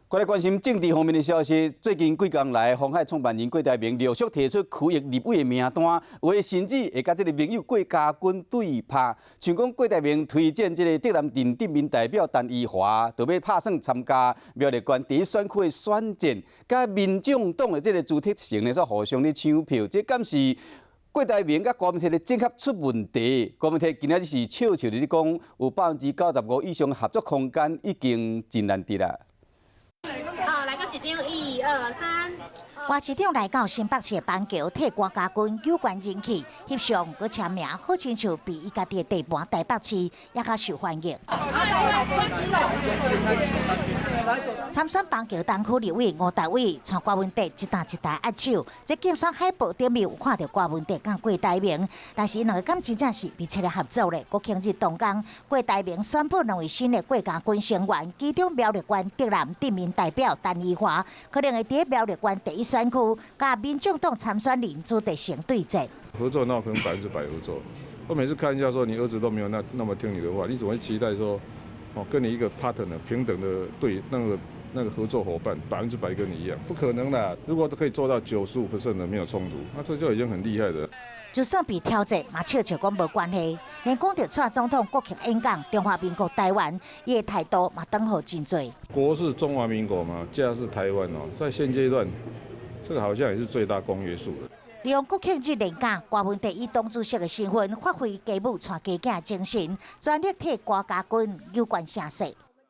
过来关心政治方面的消息，最近几天来，鸿海创办人郭台铭陆续提出区域立委的名单，有的甚至会甲这个盟友郭家军对拍。像讲郭台铭推荐这个德南镇镇民代表陈宜华，就要拍算参加苗栗县第一选区的选战，甲民众党的这个主体性呢，所互相咧抢票，这敢是？郭台铭甲国民党的整合出问题，国民党今仔日是笑笑地讲，有95%以上合作空间已经真难得啦。好，来个几张，1、2、3。外市长来到新北市的板桥替郭家军有关人气，翕相佮签名，好亲像比伊家己的地盘台北市也较受欢迎。参选板桥东区立委吴大伟，传郭文德一沓一沓握手，这竞选海报顶面有看到郭文德甲郭台铭，但是两个敢真正是密切的合作咧。国庆日当天，郭台铭宣布两位新的郭家军成员，其中苗栗县德南镇民代表陈宜华，可能会伫苗栗县第一选区，甲民众党参选人朱德成对战。合作那可能100%合作。我每次看一下说，你儿子都没有那么听你的话，你怎么会期待说，跟你一个 partner 平等的那个合作伙伴100%跟你一样，不可能啦！如果可以做到95%的没有冲突，那这就已经很厉害了。就算被挑战，嘛笑笑讲无关系。连讲到蔡总统国庆演讲，中华民国台湾，伊的态度嘛等候真多。国是中华民国嘛，家是台湾哦，在现阶段，这个好像也是最大公约数了。利用国庆日连假，郭文德以党主席的身份，发挥家母带家囝精神，全力替郭家军有关声势。